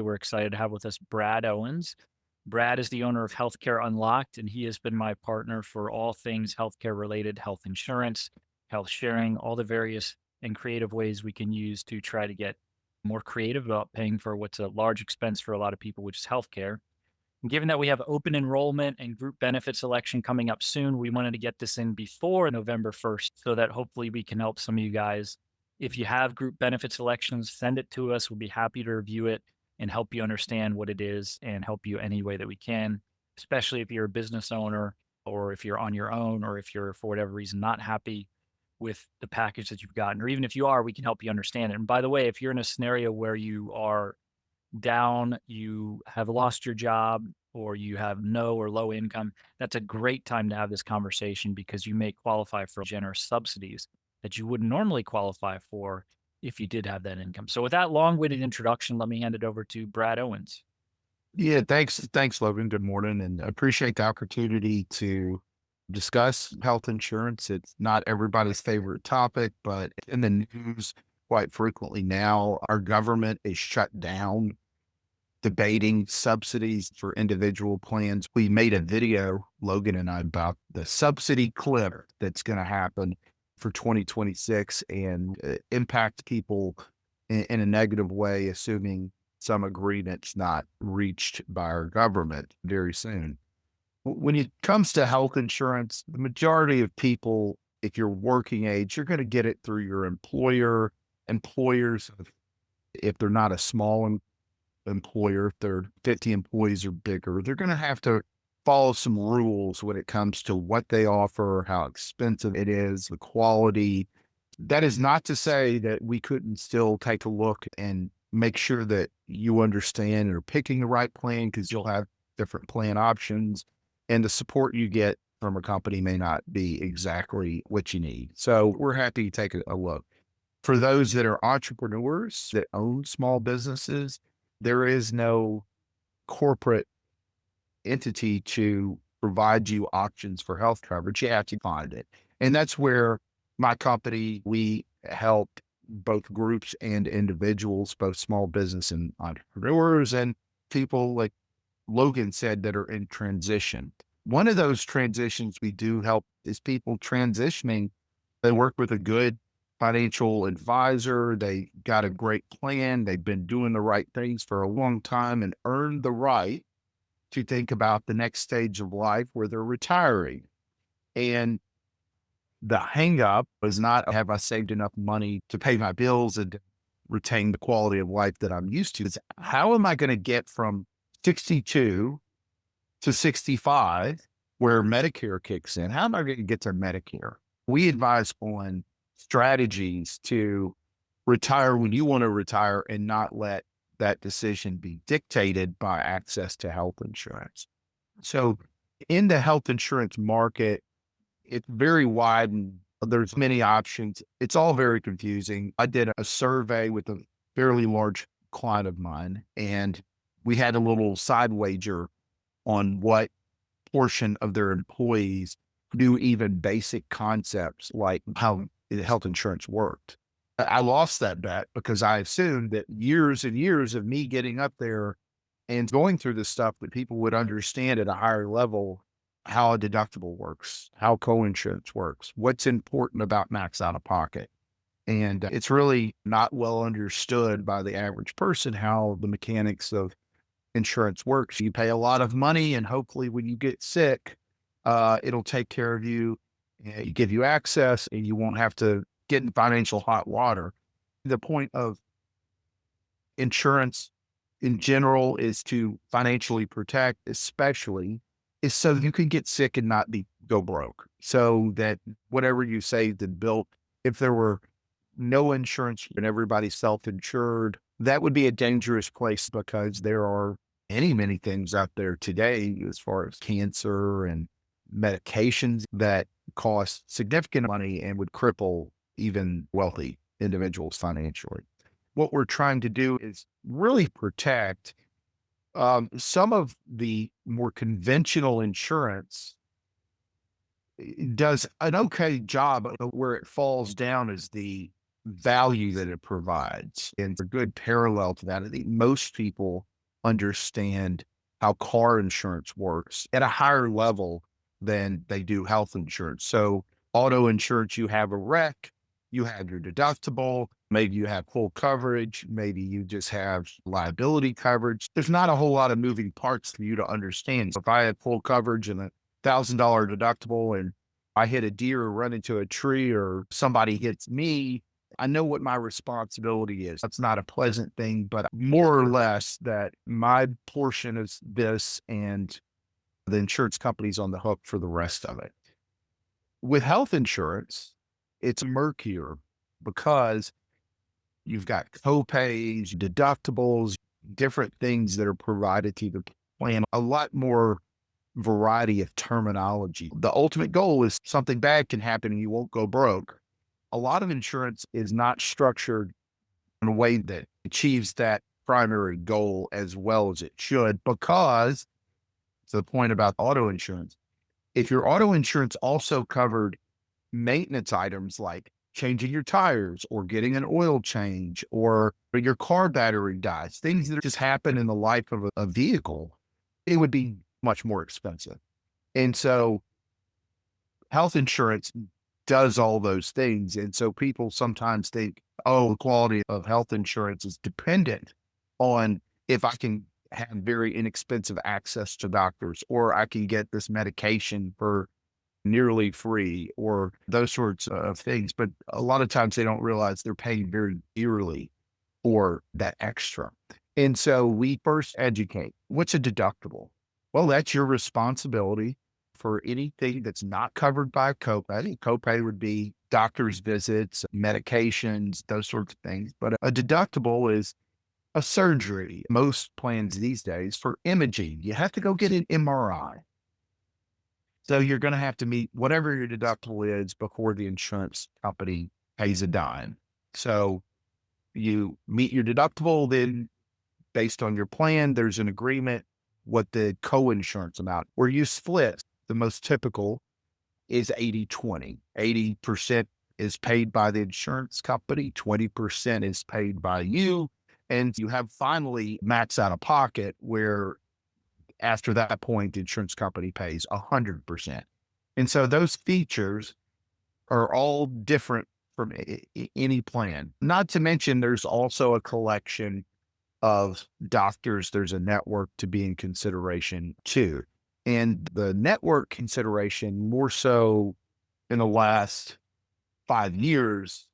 We're excited to have with us Brad Owens. Brad is the owner of Healthcare Unlocked, and he has been my partner for all things healthcare related, health insurance, health sharing, all the various and creative ways we can use to try to get more creative about paying for what's a large expense for a lot of people, which is healthcare. And given that we have open enrollment and group benefit selection coming up soon, we wanted to get this in before November 1st so that hopefully we can help some of you guys. If you have group benefit selections, send it to us. We'll be happy to review it and help you understand what it is and help you any way that we can, especially if you're a business owner or if you're on your own or if you're, for whatever reason, not happy with the package that you've gotten, or even if you are, we can help you understand it. And by the way, if you're in a scenario where you are down, you have lost your job, or you have no or low income, that's a great time to have this conversation because you may qualify for generous subsidies that you wouldn't normally qualify for if you did have that income. So, with that long winded introduction, let me hand it over to Brad Owens. Yeah, thanks, Logan. Good morning, and appreciate the opportunity to discuss health insurance. It's not everybody's favorite topic, but in the news quite frequently now, our government is shut down debating subsidies for individual plans. We made a video, Logan and I, about the subsidy cliff that's going to happen for 2026 and impact people in a negative way, assuming some agreement's not reached by our government very soon. When it comes to health insurance, the majority of people, if you're working age, you're going to get it through your employer. Employers, if they're not a small employer, if they're 50 employees or bigger, they're going to have to follow some rules when it comes to what they offer, how expensive it is, the quality. That is not to say that we couldn't still take a look and make sure that you understand and are picking the right plan, because you'll have different plan options and the support you get from a company may not be exactly what you need. So we're happy to take a look. For those that are entrepreneurs that own small businesses, there is no corporate entity to provide you options for health coverage. You have to find it. And that's where my company, we help both groups and individuals, both small business and entrepreneurs and people like Logan said that are in transition. One of those transitions we do help is people transitioning. They work with a good financial advisor. They got a great plan. They've been doing the right things for a long time and earned the right to think about the next stage of life where they're retiring. And the hang up was not, have I saved enough money to pay my bills and retain the quality of life that I'm used to? It's how am I going to get from 62 to 65 where Medicare kicks in? How am I going to get to Medicare? We advise on strategies to retire when you want to retire and not let that decision be dictated by access to health insurance. So in the health insurance market, it's very wide and there's many options. It's all very confusing. I did a survey with a fairly large client of mine, and we had a little side wager on what portion of their employees knew even basic concepts like how health insurance worked. I lost that bet because I assumed that years and years of me getting up there and going through this stuff that people would understand at a higher level how a deductible works, how co-insurance works, what's important about max out of pocket. And it's really not well understood by the average person how the mechanics of insurance works. You pay a lot of money and hopefully when you get sick, it'll take care of you, give you access, and you won't have to get in financial hot water. The point of insurance in general is to financially protect, especially is so you can get sick and not go broke. So that whatever you saved and built, if there were no insurance and everybody's self-insured, that would be a dangerous place because there are many things out there today as far as cancer and medications that cost significant money and would cripple even wealthy individuals financially. What we're trying to do is really protect some of the more conventional insurance does an okay job. Where it falls down is the value that it provides. And a good parallel to that, I think most people understand how car insurance works at a higher level than they do health insurance. So auto insurance, you have a wreck, you have your deductible, maybe you have full coverage, maybe you just have liability coverage. There's not a whole lot of moving parts for you to understand. So if I had full coverage and $1,000 deductible and I hit a deer or run into a tree or somebody hits me, I know what my responsibility is. That's not a pleasant thing, but more or less that my portion is this and the insurance company's on the hook for the rest of it. With health insurance, it's murkier because you've got co-pays, deductibles, different things that are provided to the plan, a lot more variety of terminology. The ultimate goal is something bad can happen and you won't go broke. A lot of insurance is not structured in a way that achieves that primary goal as well as it should, because to the point about auto insurance, if your auto insurance also covered maintenance items like changing your tires or getting an oil change or your car battery dies, things that just happen in the life of a vehicle, it would be much more expensive. And so health insurance does all those things. And so people sometimes think, oh, the quality of health insurance is dependent on if I can have very inexpensive access to doctors, or I can get this medication for nearly free, or those sorts of things. But a lot of times they don't realize they're paying very dearly for that extra. And so we first educate, what's a deductible? Well, that's your responsibility for anything that's not covered by a copay. I think copay would be doctor's visits, medications, those sorts of things. But a deductible is a surgery. Most plans these days for imaging, you have to go get an MRI. So you're going to have to meet whatever your deductible is before the insurance company pays a dime. So you meet your deductible, then based on your plan, there's an agreement what the co-insurance amount, where you split. The most typical is 80-20. 80% is paid by the insurance company, 20% is paid by you. And you have finally max out of pocket, where after that point, the insurance company pays 100%. And so those features are all different from any plan. Not to mention, there's also a collection of doctors. There's a network to be in consideration too. And the network consideration, more so in the last 5 years,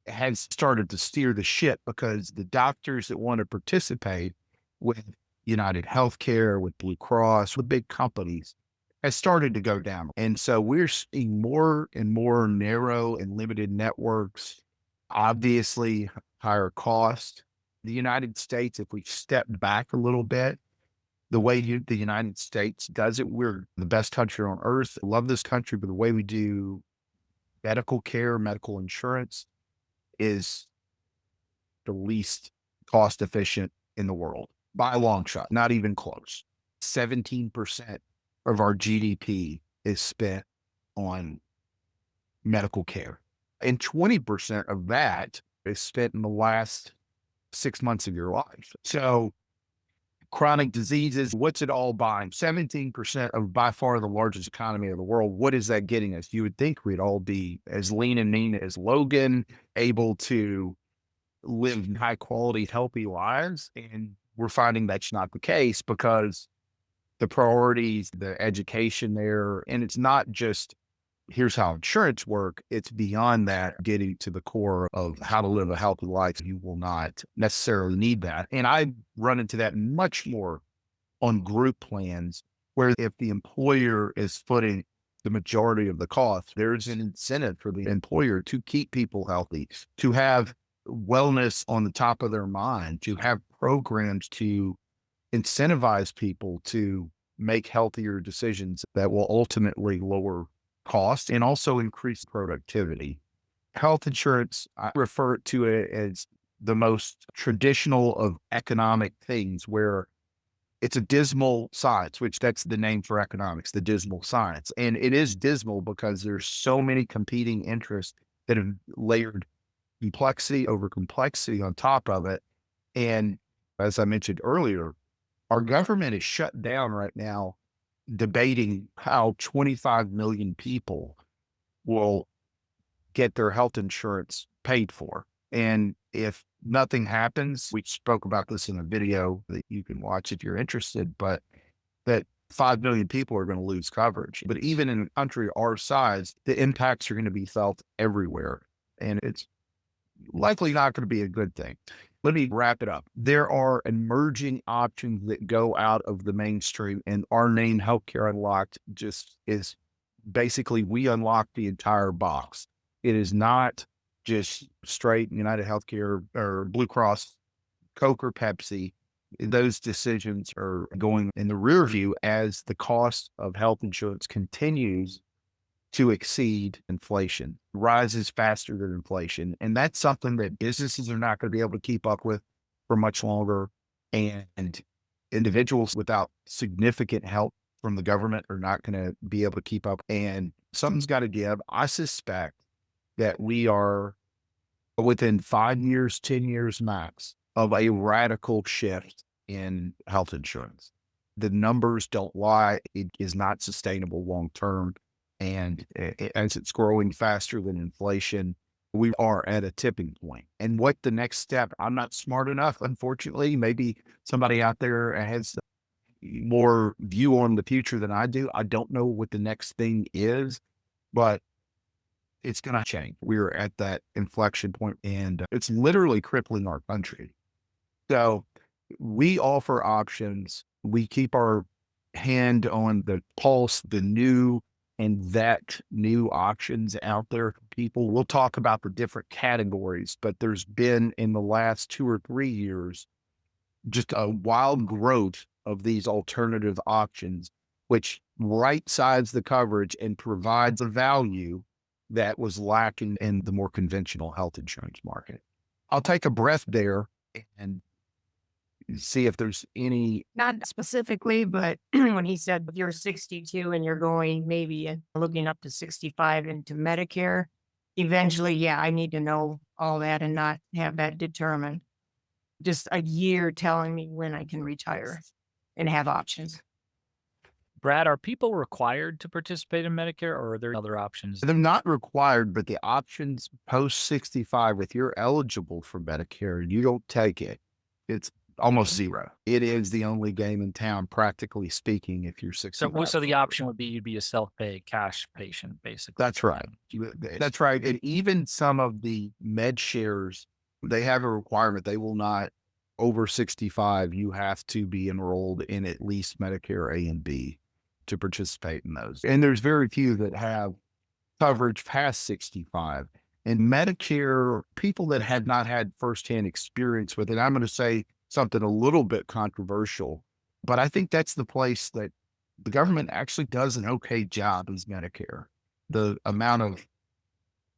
has started to steer the ship, because the doctors that want to participate with United Healthcare, with Blue Cross, with big companies, has started to go down. And so we're seeing more and more narrow and limited networks, obviously higher cost. The United States, if we step back a little bit, the way the United States does it, we're the best country on earth. I love this country, but the way we do medical care, medical insurance is the least cost efficient in the world by a long shot, not even close. 17% of our GDP is spent on medical care, and 20% of that is spent in the last 6 months of your life. So chronic diseases, what's it all buying? 17% of by far the largest economy of the world. What is that getting us? You would think we'd all be as lean and mean as Logan, able to live high quality, healthy lives. And we're finding that's not the case, because the priorities, the education there, and it's not just here's how insurance work. It's beyond that, getting to the core of how to live a healthy life. You will not necessarily need that. And I run into that much more on group plans, where if the employer is footing the majority of the cost, there's an incentive for the employer to keep people healthy, to have wellness on the top of their mind, to have programs to incentivize people to make healthier decisions that will ultimately lower cost and also increase productivity. Health insurance, I refer to it as the most traditional of economic things, where it's a dismal science, which that's the name for economics, the dismal science. And it is dismal because there's so many competing interests that have layered complexity over complexity on top of it. And as I mentioned earlier, Our government is shut down right now debating how 25 million people will get their health insurance paid for. And if nothing happens, we spoke about this in a video that you can watch if you're interested, but that 5 million people are going to lose coverage. But even in a country our size, the impacts are going to be felt everywhere. And it's likely not going to be a good thing. Let me wrap it up. There are emerging options that go out of the mainstream, and our name, Healthcare Unlocked, just is basically we unlock the entire box. It is not just straight United Healthcare or Blue Cross, Coke or Pepsi. Those decisions are going in the rear view as the cost of health insurance continues to exceed inflation, rises faster than inflation. And that's something that businesses are not going to be able to keep up with for much longer. And individuals without significant help from the government are not going to be able to keep up. And something's got to give. I suspect that we are within 5 years, 10 years max of a radical shift in health insurance. The numbers don't lie. It is not sustainable long term. And as it's growing faster than inflation, we are at a tipping point. And what the next step, I'm not smart enough, unfortunately. Maybe somebody out there has more view on the future than I do. I don't know what the next thing is, but it's going to change. We're at that inflection point, and it's literally crippling our country. So we offer options. We keep our hand on the pulse, the new and vet new options out there for people. We'll talk about the different categories, but there's been in the last 2 or 3 years just a wild growth of these alternative options, which right sides the coverage and provides a value that was lacking in the more conventional health insurance market. I'll take a breath there and see if there's any. Not specifically, but when he said you're 62 and you're going maybe looking up to 65 into Medicare, eventually, yeah, I need to know all that and not have that determined. Just a year telling me when I can retire and have options. Brad, are people required to participate in Medicare or are there other options? They're not required, but the options post 65, if you're eligible for Medicare and you don't take it, it's almost zero. It is the only game in town, practically speaking, if you're So, 65. so the option would be you'd be a self-pay cash patient, basically. That's right. That's right. And even some of the med shares, they have a requirement. They will not, over 65, you have to be enrolled in at least Medicare A and B to participate in those. And there's very few that have coverage past 65. And Medicare, people that have not had firsthand experience with it, I'm going to say something a little bit controversial, but I think that's the place that the government actually does an okay job is Medicare. The amount of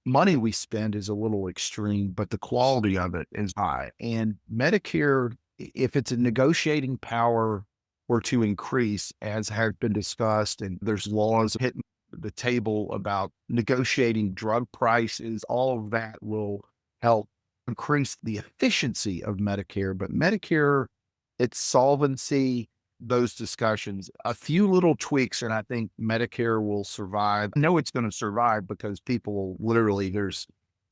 money we spend is a little extreme, but the quality of it is high. And Medicare, if it's a negotiating power or to increase, as has been discussed, and there's laws hitting the table about negotiating drug prices, all of that will help increase the efficiency of Medicare. But Medicare, its solvency, those discussions, a few little tweaks, and I think Medicare will survive. I know it's going to survive because people will literally,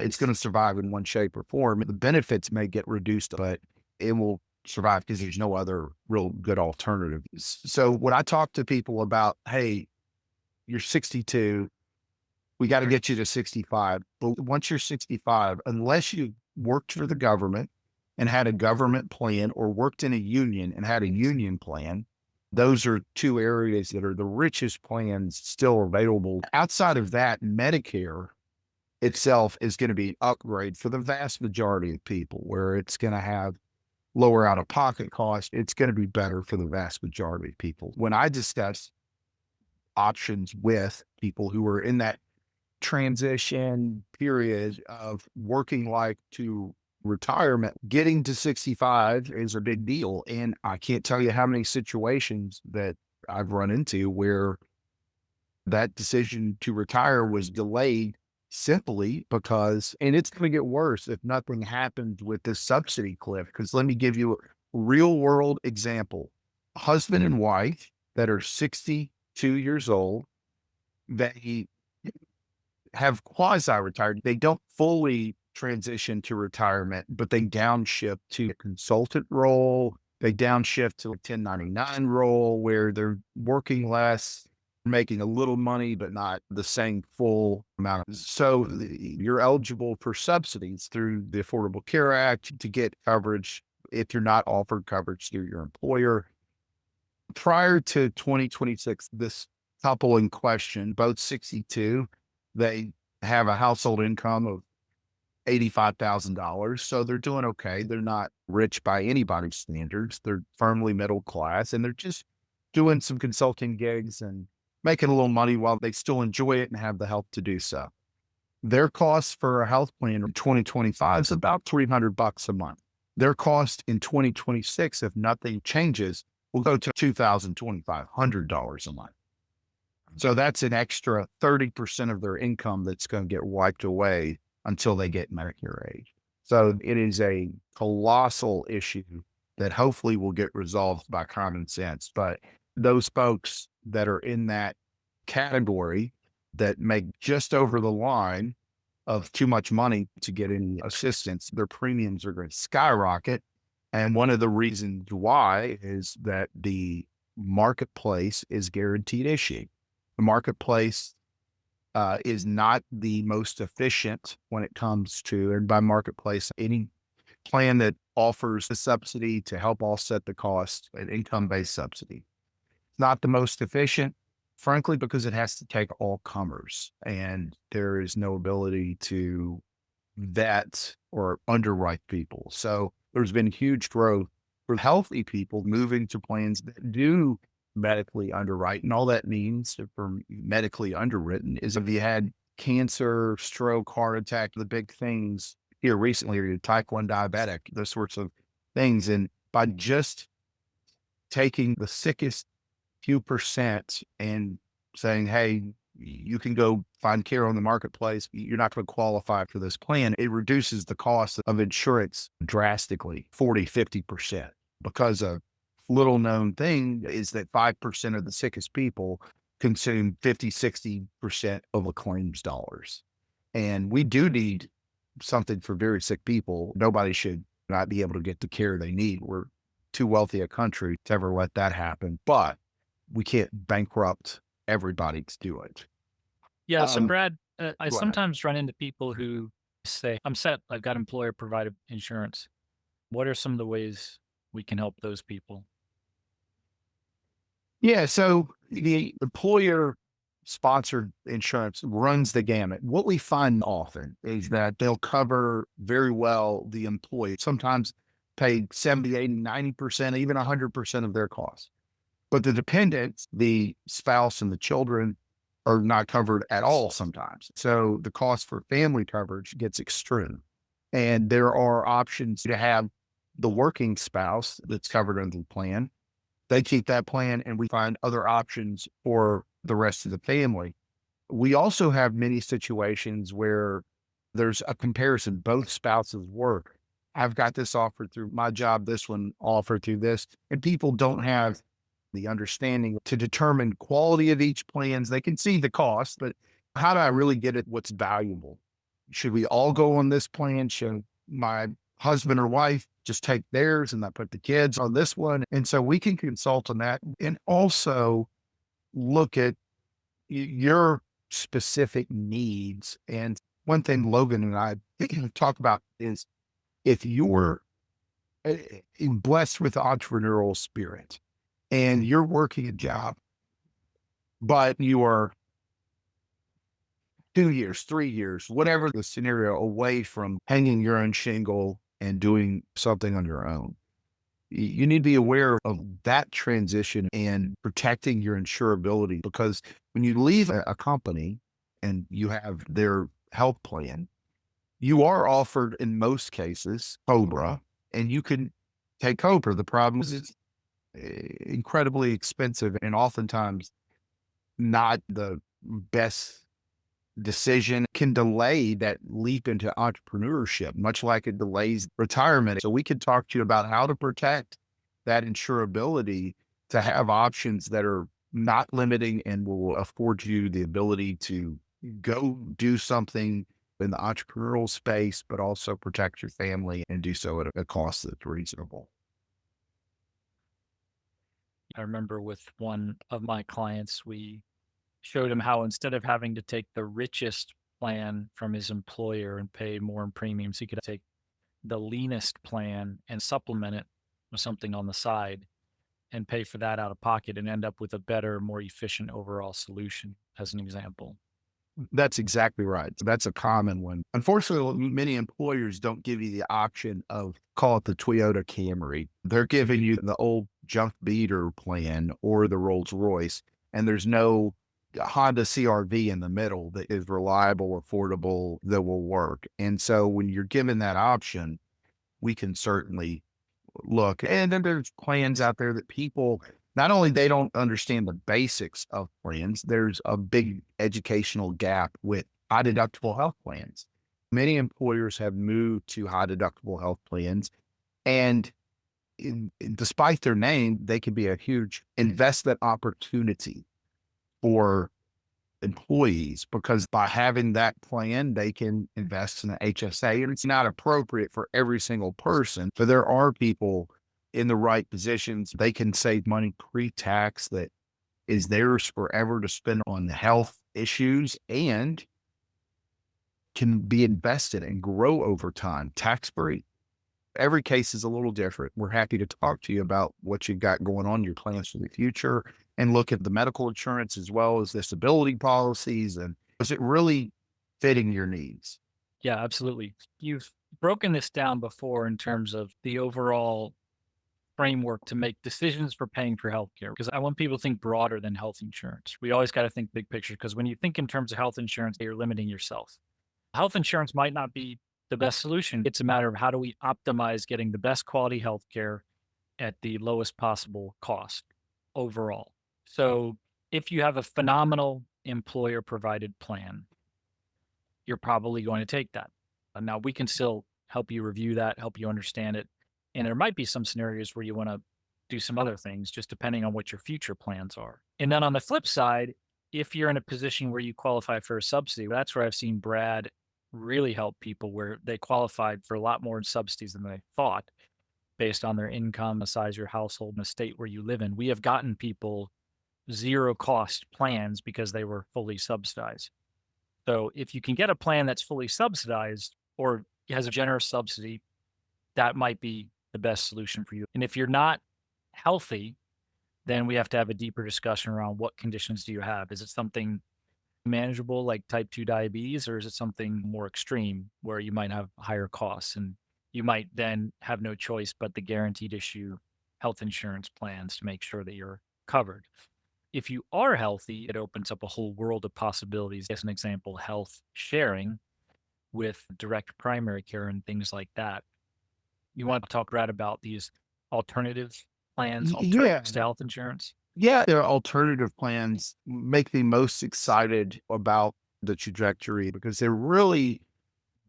it's going to survive in one shape or form. The benefits may get reduced, but it will survive because there's no other real good alternative. So when I talk to people about, hey, you're 62, we got to get you to 65. But once you're 65, unless you worked for the government and had a government plan or worked in a union and had a union plan, those are two areas that are the richest plans still available. Outside of that, Medicare itself is going to be an upgrade for the vast majority of people, where it's going to have lower out-of-pocket costs. It's going to be better for the vast majority of people. When I discuss options with people who are in that transition period of working life to retirement, getting to 65 is a big deal. And I can't tell you how many situations that I've run into where that decision to retire was delayed simply because, and it's going to get worse if nothing happens with this subsidy cliff. Because let me give you a real world example. husband and wife that are 62 years old. They have quasi-retired. They don't fully transition to retirement, but they downshift to a consultant role. They downshift to a 1099 role where they're working less, making a little money, but not the same full amount. So you're eligible for subsidies through the Affordable Care Act to get coverage if you're not offered coverage through your employer. Prior to 2026, this couple in question, both 62, they have a household income of $85,000. So they're doing okay. They're not rich by anybody's standards. They're firmly middle class, and they're just doing some consulting gigs and making a little money while they still enjoy it and have the help to do so. Their cost for a health plan in 2025 is about $300 a month. Their cost in 2026, if nothing changes, will go to $2,500 a month. So that's an extra 30% of their income that's going to get wiped away until they get Medicare age. So it is a colossal issue that hopefully will get resolved by common sense. But those folks that are in that category that make just over the line of too much money to get any assistance, their premiums are going to skyrocket. And one of the reasons why is that the marketplace is guaranteed issue. The marketplace is not the most efficient when it comes to, and by marketplace, any plan that offers a subsidy to help offset the cost, an income-based subsidy. It's not the most efficient, frankly, because it has to take all comers, and there is no ability to vet or underwrite people. So there's been huge growth for healthy people moving to plans that do medically underwrite. And all that means for medically underwritten is if you had cancer, stroke, heart attack, the big things here recently, or you're type 1 diabetic, those sorts of things. And by just taking the sickest few percent and saying, hey, you can go find care on the marketplace, you're not going to qualify for this plan, it reduces the cost of insurance drastically, 40, 50%, because a little known thing is that 5% of the sickest people consume 50, 60% of the claims dollars. And we do need something for very sick people. Nobody should not be able to get the care they need. We're too wealthy a country to ever let that happen, but we can't bankrupt everybody to do it. Yeah. So, Brad, I go ahead. sometimes run into people who say, I'm set. I've got employer provided insurance. What are some of the ways we can help those people? Yeah, so the employer sponsored insurance runs the gamut. What we find often is that they'll cover very well the employee, sometimes pay 70, 80, 90%, even 100% of their costs. But the dependents, the spouse and the children, are not covered at all sometimes. So the cost for family coverage gets extreme. And there are options to have the working spouse that's covered under the plan. They keep that plan, and we find other options for the rest of the family. We also have many situations where there's a comparison. Both spouses work. I've got this offered through my job, this one offered through this, and people don't have the understanding to determine quality of each plans. They can see the cost, but how do I really get at what's valuable? Should we all go on this plan? Should my husband or wife just take theirs and I put the kids on this one? And so we can consult on that and also look at your specific needs. And one thing Logan and I talk about is if you're blessed with entrepreneurial spirit and you're working a job, but you are 2 years, 3 years, whatever the scenario, away from hanging your own shingle and doing something on your own. You need to be aware of that transition and protecting your insurability, because when you leave a company and you have their health plan, you are offered in most cases COBRA, and you can take COBRA. The problem is it's incredibly expensive and oftentimes not the best decision, can delay that leap into entrepreneurship, much like it delays retirement. So we could talk to you about how to protect that insurability to have options that are not limiting and will afford you the ability to go do something in the entrepreneurial space, but also protect your family and do so at a cost that's reasonable. I remember with one of my clients, we showed him how instead of having to take the richest plan from his employer and pay more in premiums, he could take the leanest plan and supplement it with something on the side and pay for that out of pocket and end up with a better, more efficient overall solution, as an example. That's exactly right. That's a common one. Unfortunately, many employers don't give you the option of call it the Toyota Camry. They're giving you the old junk beater plan or the Rolls Royce, and there's no Honda CRV in the middle that is reliable, affordable, that will work. And so when you're given that option, we can certainly look. And then there's plans out there that people not only they don't understand the basics of plans, there's a big educational gap with high deductible health plans. Many employers have moved to high deductible health plans, and despite their name, they can be a huge investment opportunity for employees because by having that plan, they can invest in an HSA, and it's not appropriate for every single person, but there are people in the right positions. They can save money pre-tax that is theirs forever to spend on health issues and can be invested and grow over time, tax free. Every case is a little different. We're happy to talk to you about what you've got going on, your plans for the future, and look at the medical insurance as well as disability policies. And is it really fitting your needs? Yeah, absolutely. You've broken this down before in terms of the overall framework to make decisions for paying for healthcare, because I want people to think broader than health insurance. We always got to think big picture because when you think in terms of health insurance, you're limiting yourself. Health insurance might not be the best solution. It's a matter of how do we optimize getting the best quality healthcare at the lowest possible cost overall. So if you have a phenomenal employer provided plan, you're probably going to take that. Now we can still help you review that, help you understand it. And there might be some scenarios where you want to do some other things, just depending on what your future plans are. And then on the flip side, if you're in a position where you qualify for a subsidy, that's where I've seen Brad really help people where they qualified for a lot more in subsidies than they thought based on their income, the size of your household, and the state where you live in. We have gotten people zero cost plans because they were fully subsidized. So if you can get a plan that's fully subsidized or has a generous subsidy, that might be the best solution for you. And if you're not healthy, then we have to have a deeper discussion around what conditions do you have? Is it something manageable like type 2 diabetes, or is it something more extreme where you might have higher costs and you might then have no choice but the guaranteed issue health insurance plans to make sure that you're covered? If you are healthy, it opens up a whole world of possibilities. As an example, health sharing with direct primary care and things like that. You want to talk, Brad, about these alternative plans, Yeah. alternatives to health insurance? Yeah, their alternative plans make me most excited about the trajectory because they're really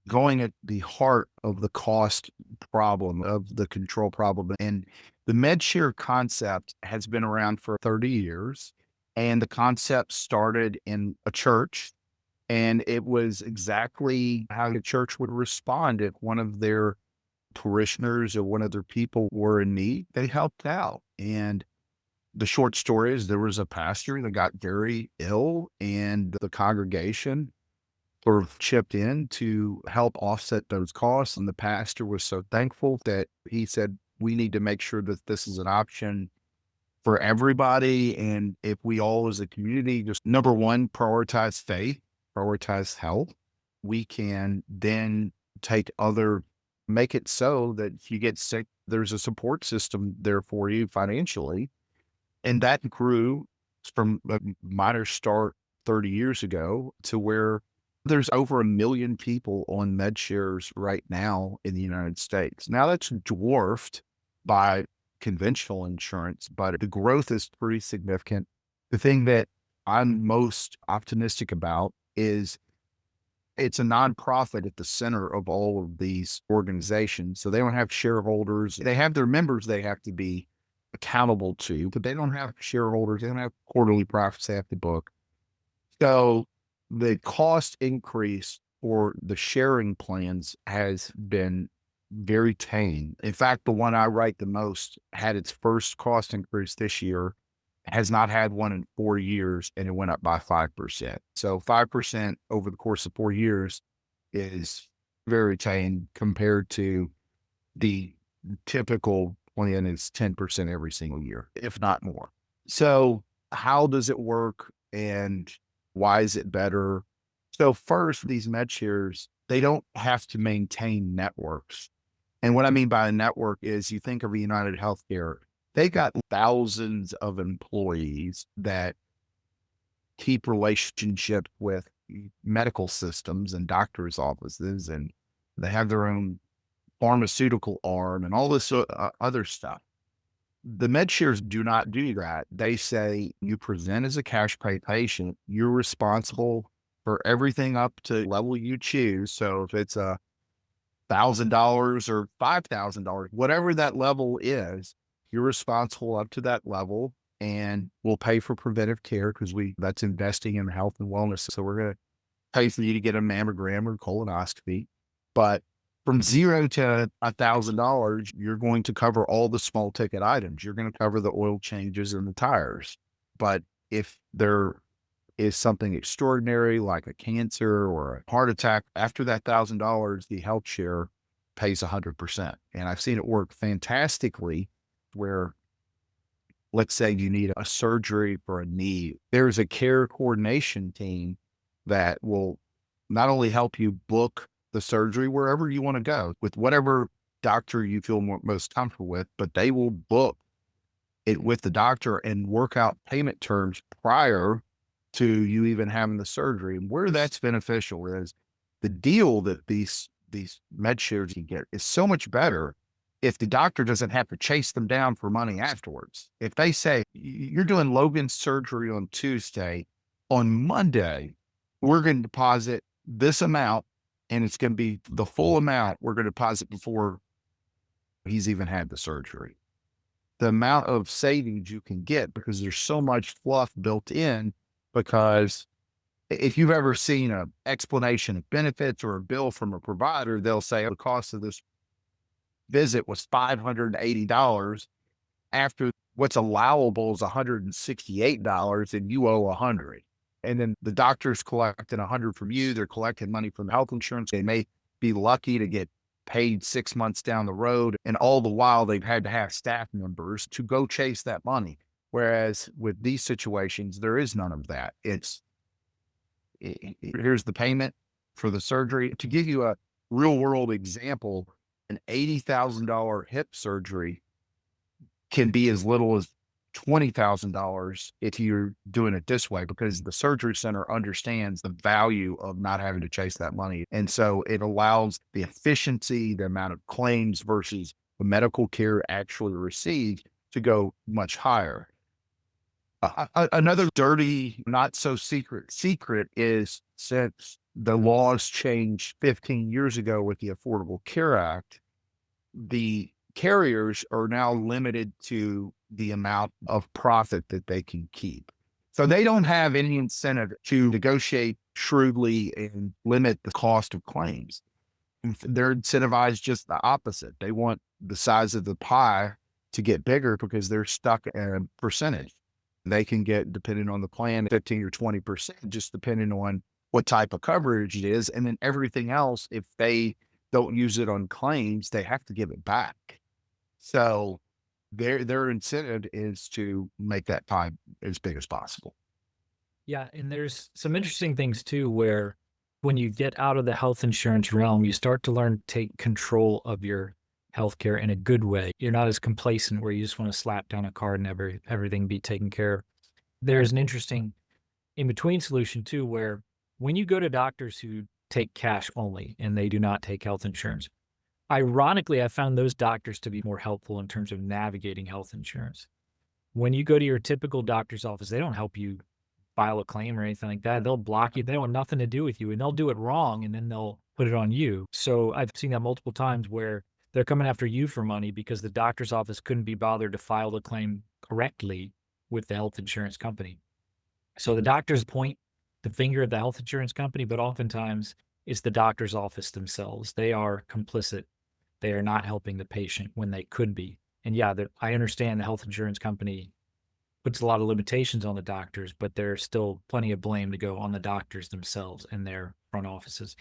going at the heart of the cost problem, of the control problem. And the MedShare concept has been around for 30 years. And the concept started in a church. And it was exactly how the church would respond if one of their parishioners or one of their people were in need. They helped out. And the short story is there was a pastor that got very ill, and the congregation sort of chipped in to help offset those costs. And the pastor was so thankful that he said, we need to make sure that this is an option for everybody. And if we all as a community, just number one, prioritize faith, prioritize health, we can then make it so that if you get sick, there's a support system there for you financially. And that grew from a minor start 30 years ago to where there's over 1 million people on med shares right now in the United States. Now that's dwarfed by conventional insurance, but the growth is pretty significant. The thing that I'm most optimistic about is it's a nonprofit at the center of all of these organizations. So they don't have shareholders. They have their members they have to be accountable to, but they don't have shareholders. They don't have quarterly profits they have to book. So the cost increase for the sharing plans has been very tame. In fact, the one I write the most had its first cost increase this year, has not had one in 4 years, and it went up by 5%. So 5% over the course of 4 years is very tame compared to the typical plan is 10% every single year, if not more. So how does it work and why is it better? So first, these med shares, they don't have to maintain networks. And what I mean by a network is you think of a United Healthcare, they got thousands of employees that keep relationships with medical systems and doctors' offices, and they have their own pharmaceutical arm and all this other stuff. The med shares do not do that. They say you present as a cash pay patient, you're responsible for everything up to level you choose. So if it's $1,000 or $5,000, whatever that level is, you're responsible up to that level, and we'll pay for preventive care because that's investing in health and wellness. So we're going to pay for you to get a mammogram or colonoscopy. But from zero to $1,000, you're going to cover all the small ticket items. You're going to cover the oil changes and the tires. But if there is something extraordinary like a cancer or a heart attack, after that $1,000, the health share pays 100%. And I've seen it work fantastically where, let's say you need a surgery for a knee. There's a care coordination team that will not only help you book the surgery wherever you want to go with whatever doctor you feel most comfortable with, but they will book it with the doctor and work out payment terms prior to you even having the surgery. And where that's beneficial is the deal that these med shares you get is so much better if the doctor doesn't have to chase them down for money afterwards. If they say, you're doing Logan's surgery on Tuesday, on Monday, we're going to deposit this amount, and it's going to be the full amount we're going to deposit before he's even had the surgery. The amount of savings you can get, because there's so much fluff built in, because if you've ever seen an explanation of benefits or a bill from a provider, they'll say the cost of this visit was $580 after what's allowable is $168 and you owe $100. And then the doctor's collecting $100 from you. They're collecting money from health insurance. They may be lucky to get paid 6 months down the road. And all the while they've had to have staff members to go chase that money. Whereas with these situations, there is none of that. Here's the payment for the surgery. To give you a real world example, an $80,000 hip surgery can be as little as $20,000 if you're doing it this way, because the surgery center understands the value of not having to chase that money. And so it allows the efficiency, the amount of claims versus the medical care actually received to go much higher. Another dirty, not so secret is, since the laws changed 15 years ago with the Affordable Care Act, the carriers are now limited to the amount of profit that they can keep. So they don't have any incentive to negotiate shrewdly and limit the cost of claims. They're incentivized just the opposite. They want the size of the pie to get bigger because they're stuck at a percentage. They can get, depending on the plan, 15 or 20%, just depending on what type of coverage it is. And then everything else, if they don't use it on claims, they have to give it back. So their incentive is to make that pie as big as possible. Yeah, and there's some interesting things too, where when you get out of the health insurance realm, you start to learn to take control of your healthcare in a good way. You're not as complacent where you just want to slap down a card and everything be taken care of. There's an interesting in-between solution too, where when you go to doctors who take cash only and they do not take health insurance, ironically, I found those doctors to be more helpful in terms of navigating health insurance. When you go to your typical doctor's office, they don't help you file a claim or anything like that. They'll block you. They want nothing to do with you, and they'll do it wrong, and then they'll put it on you. So I've seen that multiple times where They're coming after you for money because the doctor's office couldn't be bothered to file the claim correctly with the health insurance company. So the doctors point the finger at the health insurance company, but oftentimes it's the doctor's office themselves. They are complicit. They are not helping the patient when they could be. And yeah, I understand the health insurance company puts a lot of limitations on the doctors, but there's still plenty of blame to go on the doctors themselves and their front offices.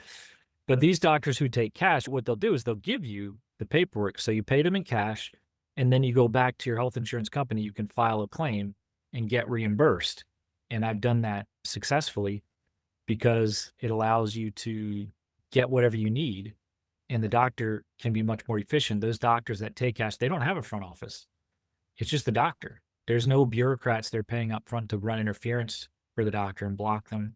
But these doctors who take cash, what they'll do is they'll give you the paperwork. So you paid them in cash, and then you go back to your health insurance company. You can file a claim and get reimbursed. And I've done that successfully because it allows you to get whatever you need. And the doctor can be much more efficient. Those doctors that take cash, they don't have a front office. It's just the doctor. There's no bureaucrats they're paying up front to run interference for the doctor and block them.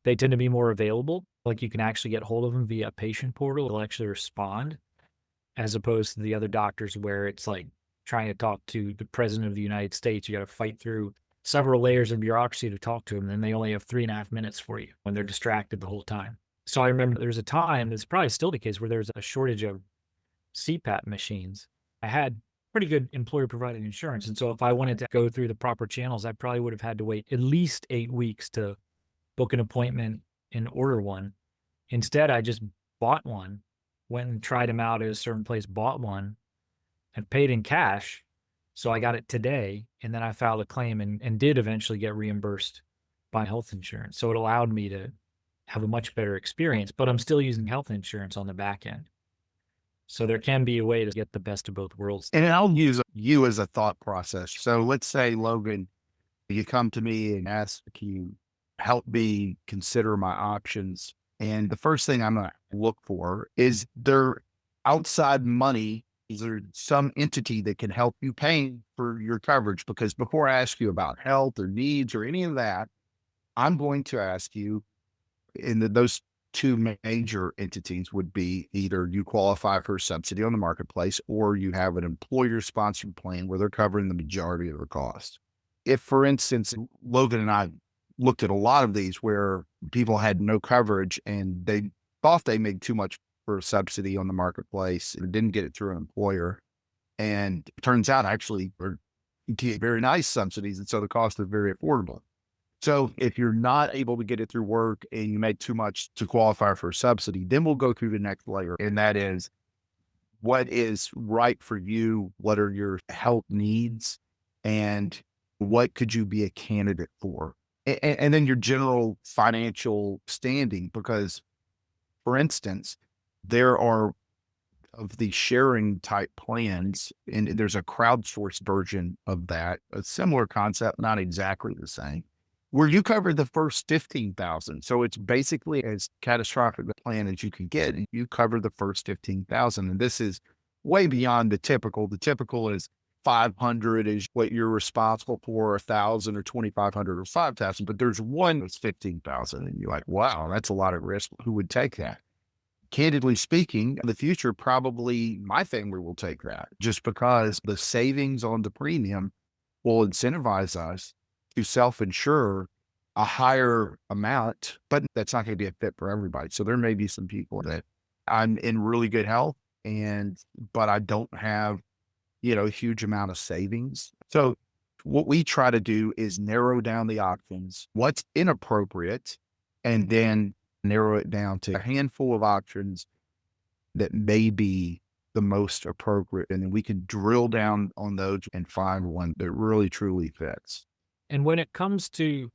They tend to be more available. Like you can actually get hold of them via a patient portal. They'll actually respond, as opposed to the other doctors where it's like trying to talk to the president of the United States. You got to fight through several layers of bureaucracy to talk to them. And they only have 3.5 minutes for you when they're distracted the whole time. So I remember there's a time, it's probably still the case, where there's a shortage of CPAP machines. I had pretty good employer provided insurance. And so if I wanted to go through the proper channels, I probably would have had to wait at least 8 weeks to book an appointment and order one. Instead, I just bought one, went and tried them out at a certain place, bought one, and paid in cash. So I got it today, and then I filed a claim and did eventually get reimbursed by health insurance. So it allowed me to have a much better experience, but I'm still using health insurance on the back end. So there can be a way to get the best of both worlds. And I'll use you as a thought process. So let's say, Logan, you come to me and ask, can you help me consider my options? And the first thing I'm going to look for is there outside money? Is there some entity that can help you pay for your coverage? Because before I ask you about health or needs or any of that, I'm going to ask you, and those two major entities would be either you qualify for a subsidy on the marketplace or you have an employer sponsored plan where they're covering the majority of the cost. If, for instance, Logan and I looked at a lot of these where people had no coverage and they thought they made too much for a subsidy on the marketplace and didn't get it through an employer. And it turns out actually they're very nice subsidies. And so the cost is very affordable. So if you're not able to get it through work and you make too much to qualify for a subsidy, then we'll go through the next layer. And that is what is right for you? What are your health needs? And what could you be a candidate for? And then your general financial standing, because for instance, there are of the sharing type plans, and there's a crowdsourced version of that, a similar concept, not exactly the same, where you cover the first 15,000. So it's basically as catastrophic a plan as you can get. And you cover the first 15,000. And this is way beyond the typical. The typical is 500 is what you're responsible for, 1,000 or 2,500 or 5,000. But there's one that's 15,000. And you're like, wow, that's a lot of risk. Who would take that? Candidly speaking, in the future, probably my family will take that just because the savings on the premium will incentivize us to self-insure a higher amount, but that's not going to be a fit for everybody. So there may be some people that I'm in really good health but I don't have, a huge amount of savings. So what we try to do is narrow down the options, what's inappropriate, and then narrow it down to a handful of options that may be the most appropriate. And then we can drill down on those and find one that really truly fits. And when it comes to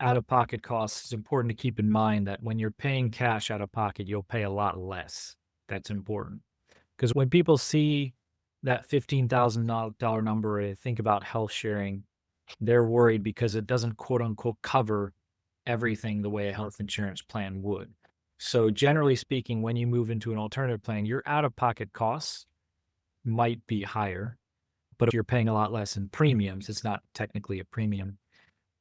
out-of-pocket costs, it's important to keep in mind that when you're paying cash out of pocket, you'll pay a lot less. That's important. Because when people see that $15,000 number and think about health sharing, they're worried because it doesn't quote unquote cover everything the way a health insurance plan would. So generally speaking, when you move into an alternative plan, your out-of-pocket costs might be higher, but you're paying a lot less in premiums. It's not technically a premium.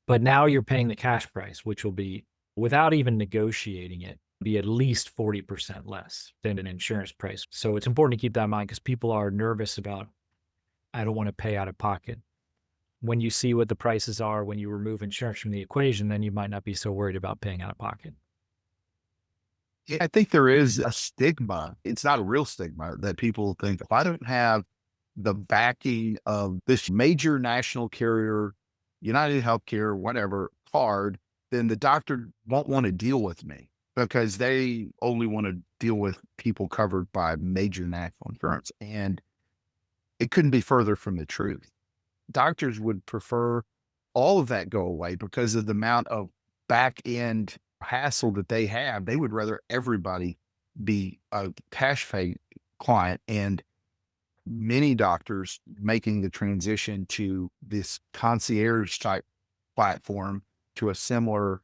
But now you're paying the cash price, which will be, without even negotiating it, be at least 40% less than an insurance price. So it's important to keep that in mind because people are nervous about, I don't want to pay out of pocket. When you see what the prices are, when you remove insurance from the equation, then you might not be so worried about paying out of pocket. Yeah, I think there is a stigma. It's not a real stigma that people think if I don't have the backing of this major national carrier, United Healthcare, whatever card, then the doctor won't want to deal with me because they only want to deal with people covered by major national insurance. And it couldn't be further from the truth. Doctors would prefer all of that go away because of the amount of back end hassle that they have. They would rather everybody be a cash pay client. And many doctors making the transition to this concierge type platform to a similar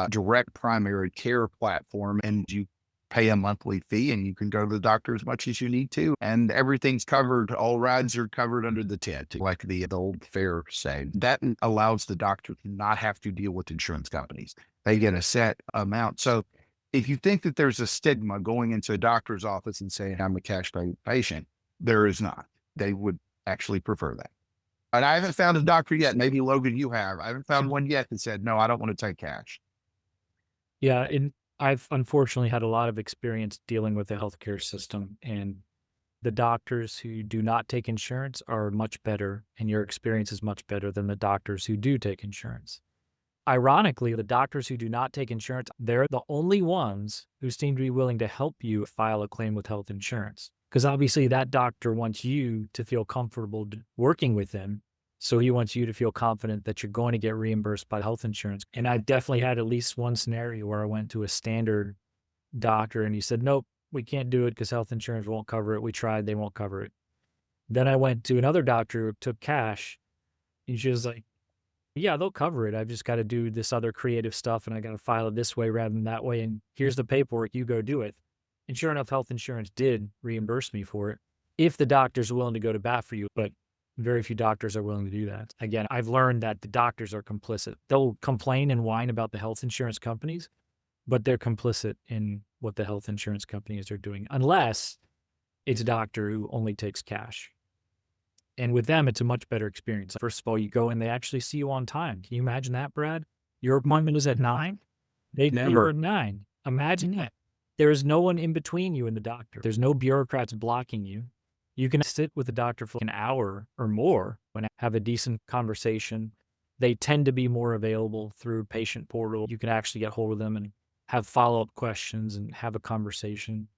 direct primary care platform. And you pay a monthly fee and you can go to the doctor as much as you need to. And everything's covered. All rides are covered under the tent, like the old fair say. That allows the doctor to not have to deal with insurance companies. They get a set amount. So if you think that there's a stigma going into a doctor's office and saying, I'm a cash pay patient, there is not. They would actually prefer that. And I haven't found a doctor yet. Maybe Logan, you have. I haven't found one yet that said, no, I don't want to take cash. Yeah, and I've unfortunately had a lot of experience dealing with the healthcare system, and the doctors who do not take insurance are much better, and your experience is much better than the doctors who do take insurance. Ironically, the doctors who do not take insurance, they're the only ones who seem to be willing to help you file a claim with health insurance. Because obviously that doctor wants you to feel comfortable working with them. So he wants you to feel confident that you're going to get reimbursed by health insurance. And I've definitely had at least one scenario where I went to a standard doctor and he said, nope, we can't do it because health insurance won't cover it. We tried, they won't cover it. Then I went to another doctor who took cash. And she was like, yeah, they'll cover it. I've just got to do this other creative stuff and I got to file it this way rather than that way. And here's the paperwork, you go do it. And sure enough, health insurance did reimburse me for it if the doctor's willing to go to bat for you. But very few doctors are willing to do that. Again, I've learned that the doctors are complicit. They'll complain and whine about the health insurance companies, but they're complicit in what the health insurance companies are doing, unless it's a doctor who only takes cash. And with them, it's a much better experience. First of all, you go and they actually see you on time. Can you imagine that, Brad? Your appointment is at 9. They Never. were at 9. Imagine that. There is no one in between you and the doctor. There's no bureaucrats blocking you. You can sit with the doctor for an hour or more and have a decent conversation. They tend to be more available through patient portal. You can actually get hold of them and have follow-up questions and have a conversation.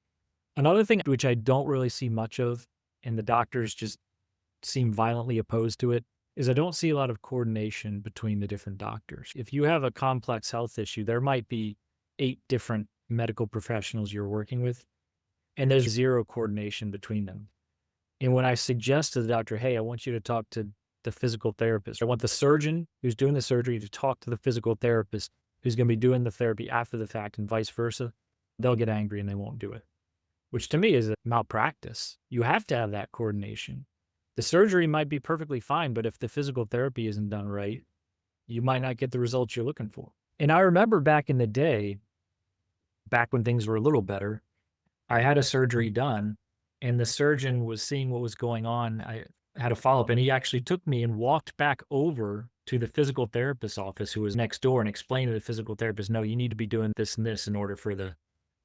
Another thing which I don't really see much of, and the doctors just seem violently opposed to it, is I don't see a lot of coordination between the different doctors. If you have a complex health issue, there might be 8 different medical professionals you're working with, and there's zero coordination between them. And when I suggest to the doctor, hey, I want you to talk to the physical therapist, I want the surgeon who's doing the surgery to talk to the physical therapist who's going to be doing the therapy after the fact and vice versa, they'll get angry and they won't do it, which to me is a malpractice. You have to have that coordination. The surgery might be perfectly fine, but if the physical therapy isn't done right, you might not get the results you're looking for. And I remember back in the day, back when things were a little better, I had a surgery done and the surgeon was seeing what was going on. I had a follow-up and he actually took me and walked back over to the physical therapist's office who was next door and explained to the physical therapist, no, you need to be doing this and this in order for the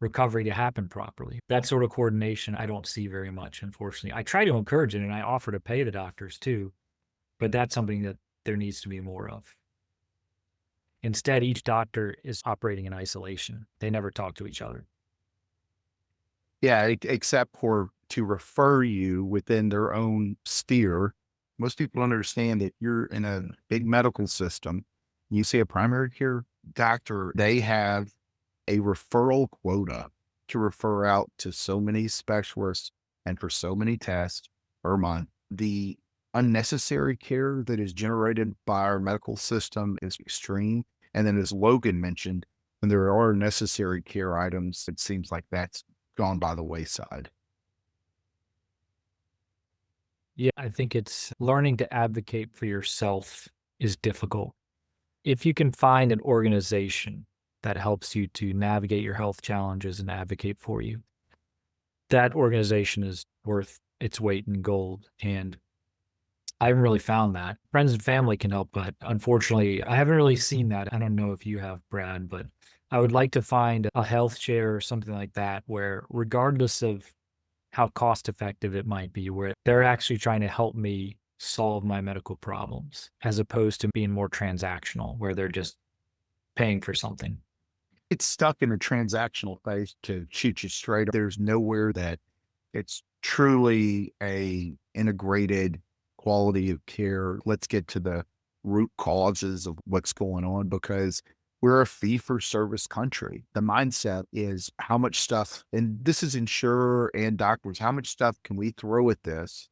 recovery to happen properly. That sort of coordination I don't see very much, unfortunately. I try to encourage it and I offer to pay the doctors too, but that's something that there needs to be more of. Instead, each doctor is operating in isolation. They never talk to each other. Yeah, except for to refer you within their own sphere. Most people understand that you're in a big medical system. You see a primary care doctor, they have a referral quota to refer out to so many specialists and for so many tests per month. The unnecessary care that is generated by our medical system is extreme. And then, as Logan mentioned, when there are necessary care items, it seems like that's gone by the wayside. Yeah, I think it's learning to advocate for yourself is difficult. If you can find an organization that helps you to navigate your health challenges and advocate for you, that organization is worth its weight in gold. And I haven't really found that. Friends and family can help, but unfortunately, I haven't really seen that. I don't know if you have, Brad, but I would like to find a health share or something like that where, regardless of how cost effective it might be, where they're actually trying to help me solve my medical problems as opposed to being more transactional, where they're just paying for something. It's stuck in a transactional phase to shoot you straight. There's nowhere that it's truly a integrated quality of care. Let's get to the root causes of what's going on because we're a fee for service country. The mindset is how much stuff, and this is insurer and doctors, how much stuff can we throw at this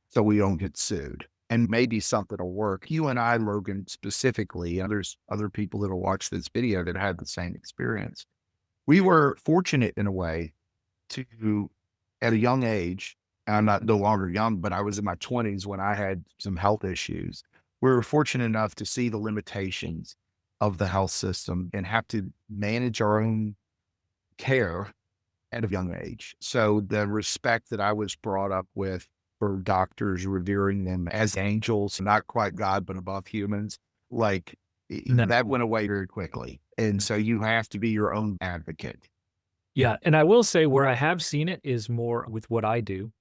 so we don't get sued? And maybe something will work. You and I, Logan, specifically, and there's other people that'll watch this video that had the same experience. We were fortunate in a way to, at a young age, I'm not no longer young, but I was in my 20s when I had some health issues. We were fortunate enough to see the limitations of the health system and have to manage our own care at a young age. So the respect that I was brought up with for doctors, revering them as angels, not quite God, but above humans, like No. that went away very quickly. And so you have to be your own advocate. Yeah. And I will say where I have seen it is more with what I do.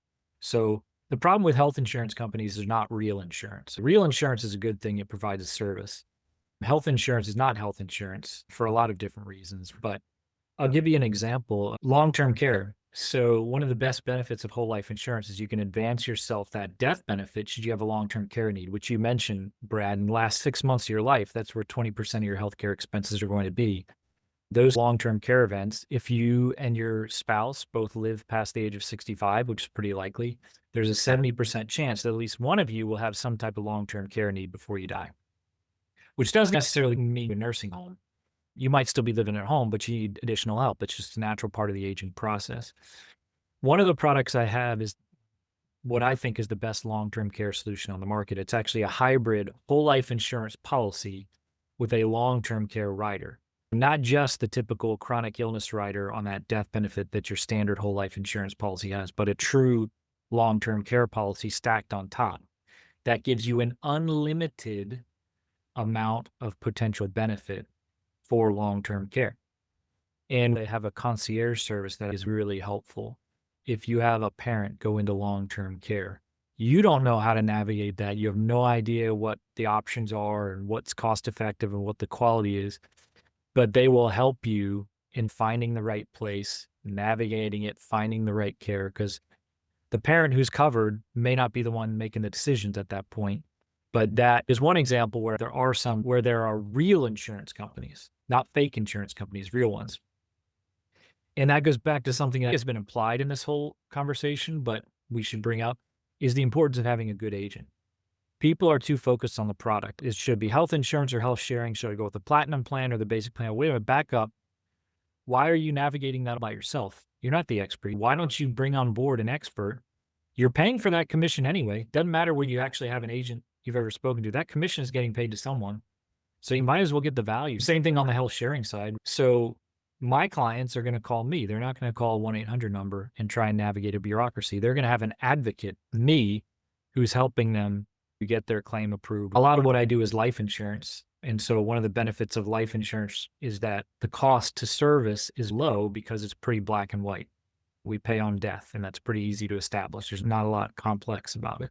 So the problem with health insurance companies is not real insurance. Real insurance is a good thing. It provides a service. Health insurance is not health insurance for a lot of different reasons, but I'll give you an example. Long-term care. So one of the best benefits of whole life insurance is you can advance yourself that death benefit should you have a long-term care need, which you mentioned, Brad, in the last 6 months of your life, that's where 20% of your healthcare expenses are going to be. Those long-term care events, if you and your spouse both live past the age of 65, which is pretty likely, there's a 70% chance that at least one of you will have some type of long-term care need before you die, which doesn't necessarily mean a nursing home. You might still be living at home, but you need additional help. It's just a natural part of the aging process. One of the products I have is what I think is the best long-term care solution on the market. It's actually a hybrid whole life insurance policy with a long-term care rider, not just the typical chronic illness rider on that death benefit that your standard whole life insurance policy has, but a true long-term care policy stacked on top that gives you an unlimited amount of potential benefit for long-term care. And they have a concierge service that is really helpful. If you have a parent go into long-term care, you don't know how to navigate that. You have no idea what the options are and what's cost effective and what the quality is, but they will help you in finding the right place, navigating it, finding the right care, because the parent who's covered may not be the one making the decisions at that point. But that is one example where there are some where there are real insurance companies, not fake insurance companies, real ones. And that goes back to something that has been implied in this whole conversation, but we should bring up is the importance of having a good agent. People are too focused on the product. It should be health insurance or health sharing. Should I go with the platinum plan or the basic plan? Wait a minute, back up. Why are you navigating that by yourself? You're not the expert. Why don't you bring on board an expert? You're paying for that commission anyway. Doesn't matter whether you actually have an agent you've ever spoken to. That commission is getting paid to someone. So you might as well get the value. Same thing on the health sharing side. So my clients are going to call me. They're not going to call a 1-800 number and try and navigate a bureaucracy. They're going to have an advocate, me, who's helping them to get their claim approved. A lot of what I do is life insurance. And so one of the benefits of life insurance is that the cost to service is low because it's pretty black and white. We pay on death, and that's pretty easy to establish. There's not a lot complex about it.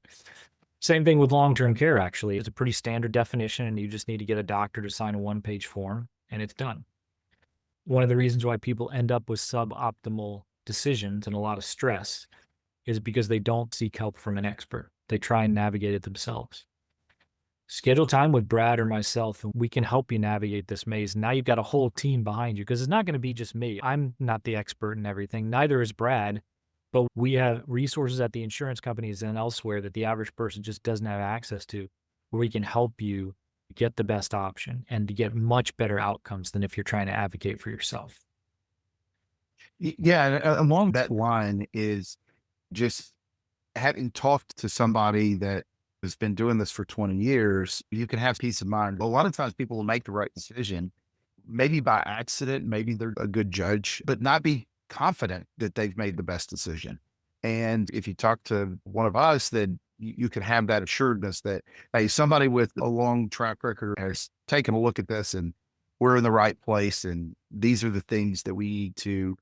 Same thing with long-term care, actually. It's a pretty standard definition, and you just need to get a doctor to sign a one-page form, and it's done. One of the reasons why people end up with suboptimal decisions and a lot of stress is because they don't seek help from an expert. They try and navigate it themselves. Schedule time with Brad or myself, and we can help you navigate this maze. Now you've got a whole team behind you because it's not going to be just me. I'm not the expert in everything. Neither is Brad, but we have resources at the insurance companies and elsewhere that the average person just doesn't have access to, where we can help you get the best option and to get much better outcomes than if you're trying to advocate for yourself. Yeah. And along that line is just having talked to somebody that has been doing this for 20 years, you can have peace of mind. A lot of times people will make the right decision, maybe by accident, maybe they're a good judge, but not be confident that they've made the best decision. And if you talk to one of us, then you can have that assuredness that, hey, somebody with a long track record has taken a look at this and we're in the right place. And these are the things that we need to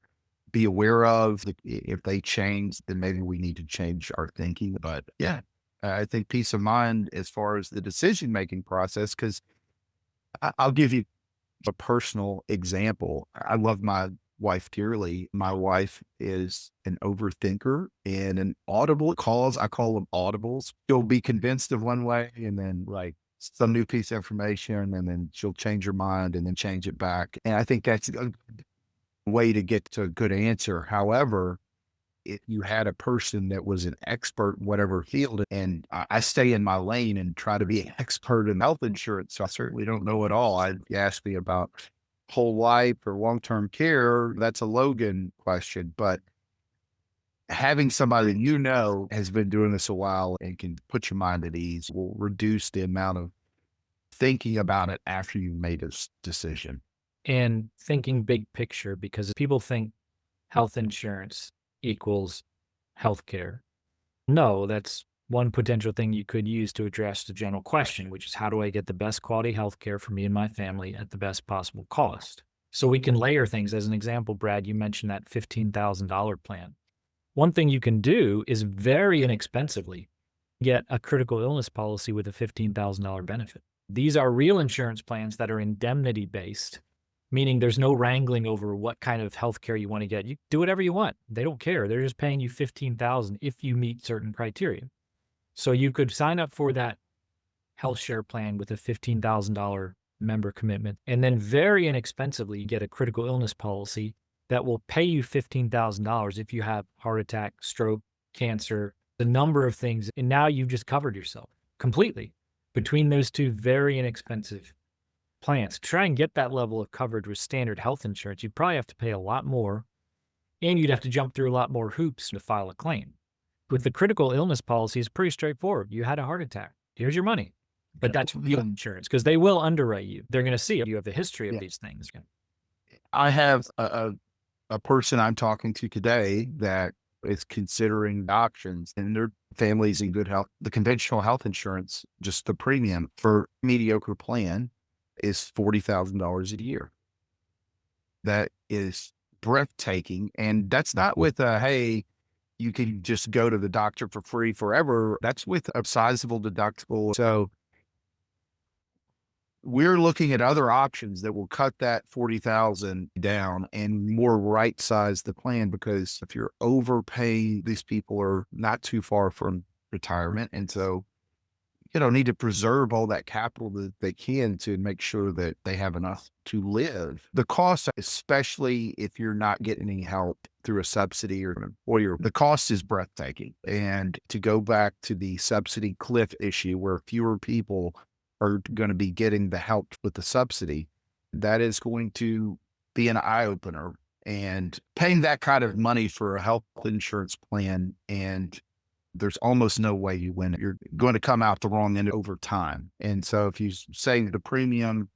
be aware of. If they change, then maybe we need to change our thinking. But yeah, I think peace of mind as far as the decision-making process, because I'll give you a personal example. I love my wife dearly. My wife is an overthinker, and an audible calls, I call them audibles. She'll be convinced of one way and then like some new piece of information, and then she'll change her mind and then change it back. And I think that's a way to get to a good answer. However, if you had a person that was an expert in whatever field, and I stay in my lane and try to be an expert in health insurance, so I certainly don't know it all. You ask me about whole life or long-term care, that's a Logan question. But having somebody that has been doing this a while and can put your mind at ease will reduce the amount of thinking about it after you've made a decision. And thinking big picture, because people think health insurance equals healthcare. No, that's one potential thing you could use to address the general question, which is how do I get the best quality healthcare for me and my family at the best possible cost? So we can layer things. As an example, Brad, you mentioned that $15,000 plan. One thing you can do is very inexpensively get a critical illness policy with a $15,000 benefit. These are real insurance plans that are indemnity based, meaning there's no wrangling over what kind of health care you want to get. You do whatever you want. They don't care. They're just paying you $15,000 if you meet certain criteria. So you could sign up for that health share plan with a $15,000 member commitment, and then very inexpensively get a critical illness policy that will pay you $15,000 if you have heart attack, stroke, cancer, the number of things. And now you've just covered yourself completely between those two very inexpensive plans. To try and get that level of coverage with standard health insurance, you'd probably have to pay a lot more, and you'd have to jump through a lot more hoops to file a claim. With the critical illness policy, it's pretty straightforward. You had a heart attack. Here's your money. But that's real insurance because they will underwrite you. They're going to see you have a history of these things. I have a person I'm talking to today that is considering options, and their family's in good health. The conventional health insurance, just the premium for mediocre plan is $40,000 a year. That is breathtaking. And that's not with hey, you can just go to the doctor for free forever. That's with a sizable deductible. So we're looking at other options that will cut that 40,000 down and more right size the plan, because if you're overpaying, these people are not too far from retirement. And so, need to preserve all that capital that they can to make sure that they have enough to live. The cost, especially if you're not getting any help through a subsidy or an employer, the cost is breathtaking. And to go back to the subsidy cliff issue where fewer people are going to be getting the help with the subsidy, that is going to be an eye opener. And paying that kind of money for a health insurance plan, and there's almost no way you win it. You're going to come out the wrong end over time. And so if you say the premium,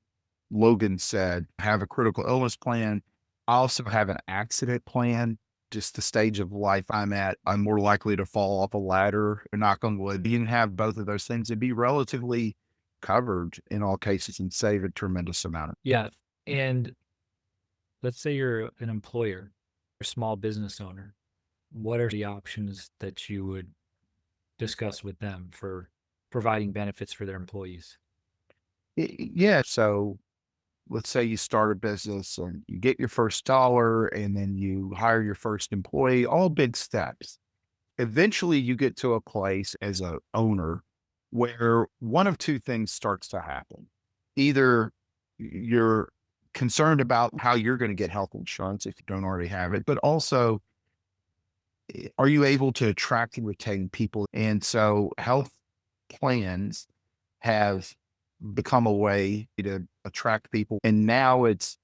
Logan said, have a critical illness plan, I also have an accident plan. Just the stage of life I'm at, I'm more likely to fall off a ladder, or knock on wood. You can have both of those things and be relatively covered in all cases and save a tremendous amount. Yeah. And let's say you're an employer or small business owner. What are the options that you would discuss with them for providing benefits for their employees? Yeah. So let's say you start a business and you get your first dollar and then you hire your first employee, all big steps. Eventually you get to a place as a owner where one of two things starts to happen. Either you're concerned about how you're going to get health insurance if you don't already have it, but also are you able to attract and retain people? And so health plans have become a way to attract people. And now it's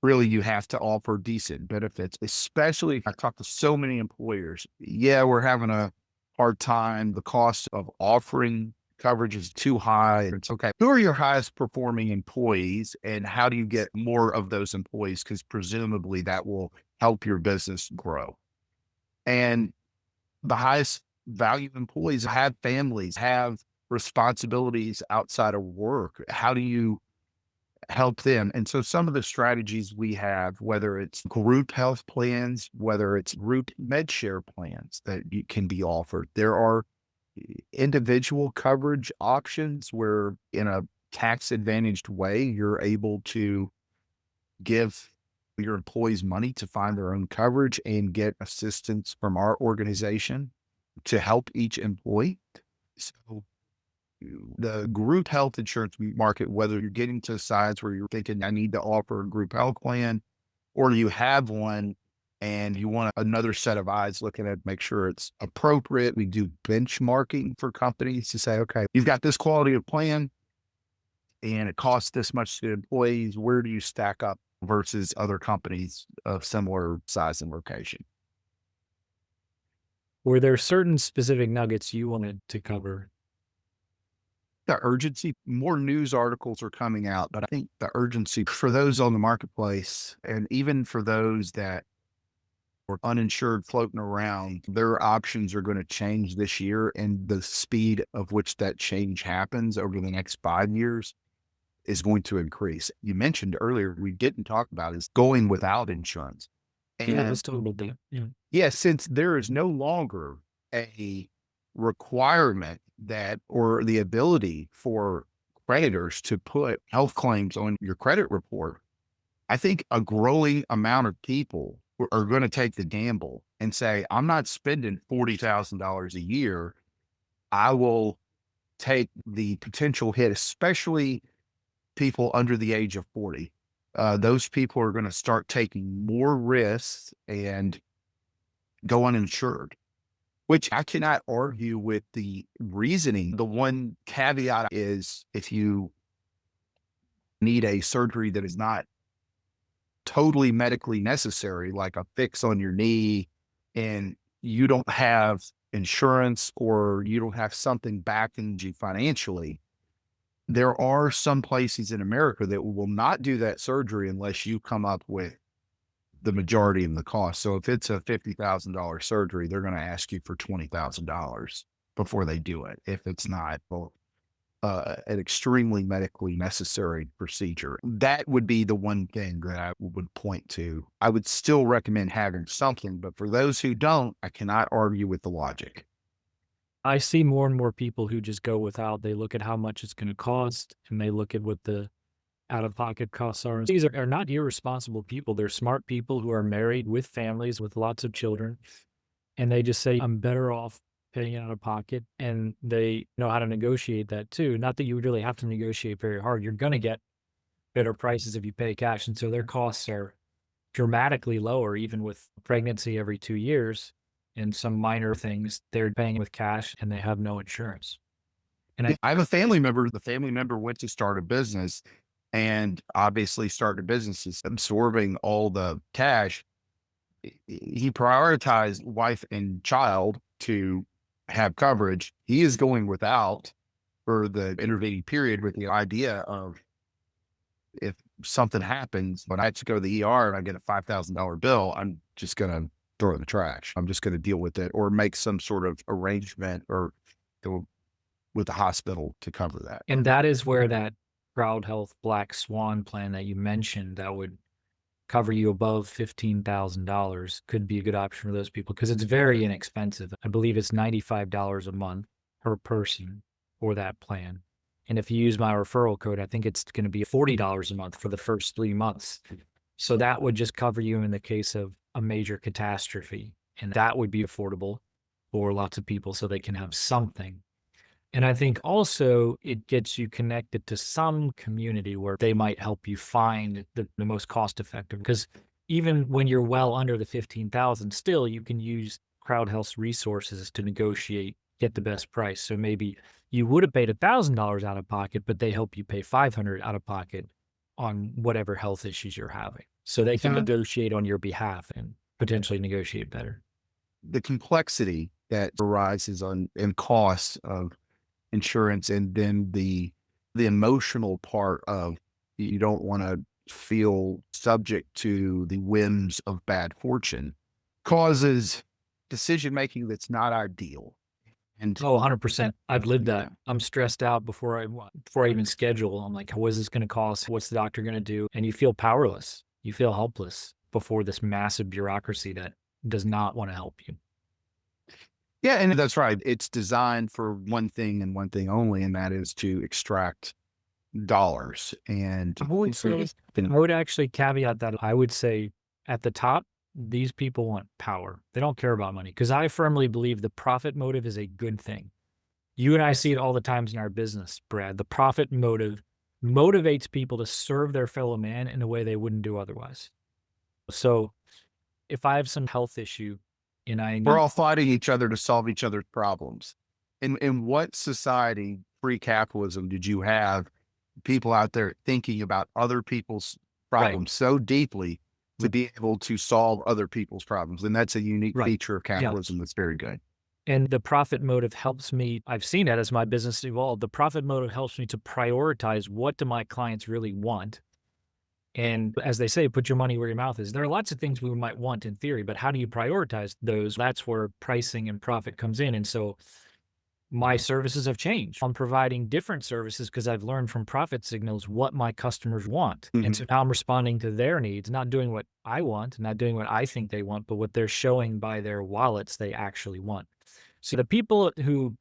really, you have to offer decent benefits, especially if I talk to so many employers. Yeah, we're having a hard time. The cost of offering coverage is too high. It's okay. Who are your highest performing employees, and how do you get more of those employees? Because presumably that will help your business grow. And the highest value employees have families, have responsibilities outside of work. How do you help them. And so some of the strategies we have, whether it's group health plans, whether it's group med share plans that can be offered, there are individual coverage options where in a tax advantaged way, you're able to give your employees money to find their own coverage and get assistance from our organization to help each employee. So the group health insurance market, whether you're getting to sides where you're thinking, I need to offer a group health plan, or you have one and you want another set of eyes looking at make sure it's appropriate. We do benchmarking for companies to say, okay, you've got this quality of plan and it costs this much to employees. Where do you stack up versus other companies of similar size and location? Were there certain specific nuggets you wanted to cover? The urgency, more news articles are coming out, but I think the urgency for those on the marketplace and even for those that are uninsured floating around, their options are going to change this year. And the speed of which that change happens over the next 5 years is going to increase. You mentioned earlier, we didn't talk about is going without insurance. Yeah, And let's talk about that. Yeah. yeah, since there is no longer a requirement that or the ability for creditors to put health claims on your credit report, I think a growing amount of people are going to take the gamble and say, I'm not spending $40,000 a year. I will take the potential hit, especially people under the age of 40. Those people are going to start taking more risks and go uninsured, which I cannot argue with the reasoning. The one caveat is if you need a surgery that is not totally medically necessary, like a fix on your knee, and you don't have insurance or you don't have something backing you financially, there are some places in America that will not do that surgery unless you come up with the majority of the cost. So if it's a $50,000 surgery, they're going to ask you for $20,000 before they do it. If it's not an extremely medically necessary procedure, that would be the one thing that I would point to. I would still recommend having something, but for those who don't, I cannot argue with the logic. I see more and more people who just go without. They look at how much it's going to cost and they look at what the out-of-pocket costs are. These are not irresponsible people. They're smart people who are married with families with lots of children. And they just say, I'm better off paying out of pocket. And they know how to negotiate that too. Not that you really have to negotiate very hard. You're going to get better prices if you pay cash. And so their costs are dramatically lower, even with pregnancy every 2 years and some minor things. They're paying with cash and they have no insurance. And I have a family member. The family member went to start a business, and obviously starting a business is absorbing all the cash. He prioritized wife and child to have coverage. He is going without for the intervening period with the idea of if something happens, when I have to go to the ER and I get a $5,000 bill, I'm just going to throw it in the trash. I'm just going to deal with it or make some sort of arrangement or go with the hospital to cover that. And that is where that Crowd Health Black Swan plan that you mentioned that would cover you above $15,000 could be a good option for those people because it's very inexpensive. I believe it's $95 a month per person for that plan. And if you use my referral code, I think it's going to be $40 a month for the first 3 months. So that would just cover you in the case of a major catastrophe. And that would be affordable for lots of people so they can have something. And I think also it gets you connected to some community where they might help you find the most cost effective. Because even when you're well under the 15,000, still you can use Crowd Health's resources to negotiate, get the best price. So maybe you would have paid $1,000 out of pocket, but they help you pay $500 out of pocket on whatever health issues you're having. So they can negotiate on your behalf and potentially negotiate better. The complexity that arises in costs of insurance, and then the emotional part of you don't want to feel subject to the whims of bad fortune causes decision making that's not ideal. Oh, 100%. I've lived that. I'm stressed out before I even schedule. I'm like, what is this going to cost? What's the doctor going to do? And you feel powerless. You feel helpless before this massive bureaucracy that does not want to help you. Yeah, and that's right. It's designed for one thing and one thing only, and that is to extract dollars. And I would actually caveat that. I would say at the top, these people want power. They don't care about money because I firmly believe the profit motive is a good thing. You and I see it all the times in our business, Brad. The profit motive motivates people to serve their fellow man in a way they wouldn't do otherwise. So if I have some health issue and I we're need, all fighting each other to solve each other's problems. In what society, pre-capitalism, did you have people out there thinking about other people's right, problems so deeply to be able to solve other people's problems? And that's a unique right. feature of Yeah. capitalism that's very good. And the profit motive helps me. I've seen it as my business evolved. The profit motive helps me to prioritize what do my clients really want. And as they say, put your money where your mouth is. There are lots of things we might want in theory, but how do you prioritize those? That's where pricing and profit comes in. And so my services have changed. I'm providing different services because I've learned from profit signals what my customers want. And so now I'm responding to their needs, not doing what I want, not doing what I think they want, but what they're showing by their wallets they actually want. So the people who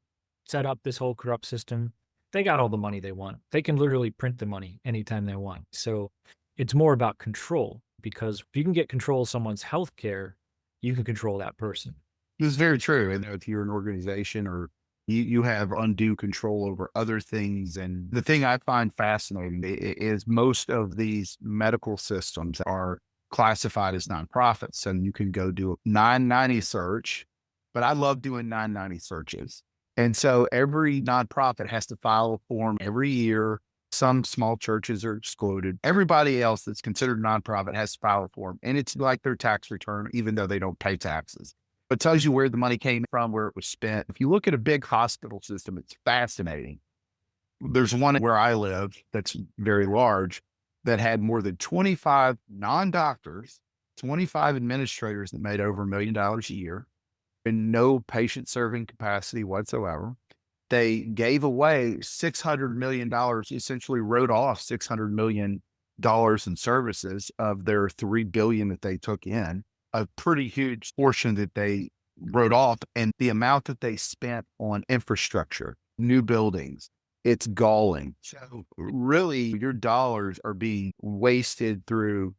set up this whole corrupt system, they got all the money they want. They can literally print the money anytime they want. So it's more about control because if you can get control of someone's health care, you can control that person. It's very true. And if you're an organization or you have undue control over other things. And the thing I find fascinating is most of these medical systems are classified as nonprofits. And you can go do a 990 search, but I love doing 990 searches. And so every nonprofit has to file a form every year. Some small churches are excluded. Everybody else that's considered nonprofit has to file a form. And it's like their tax return, even though they don't pay taxes. It tells you where the money came from, where it was spent. If you look at a big hospital system, it's fascinating. There's one where I live that's very large that had more than 25 non-doctors, 25 administrators that made over $1 million a year and no patient serving capacity whatsoever. They gave away $600 million, essentially wrote off $600 million in services of their $3 billion that they took in. A pretty huge portion that they wrote off, and the amount that they spent on infrastructure, new buildings, it's galling. So really your dollars are being wasted through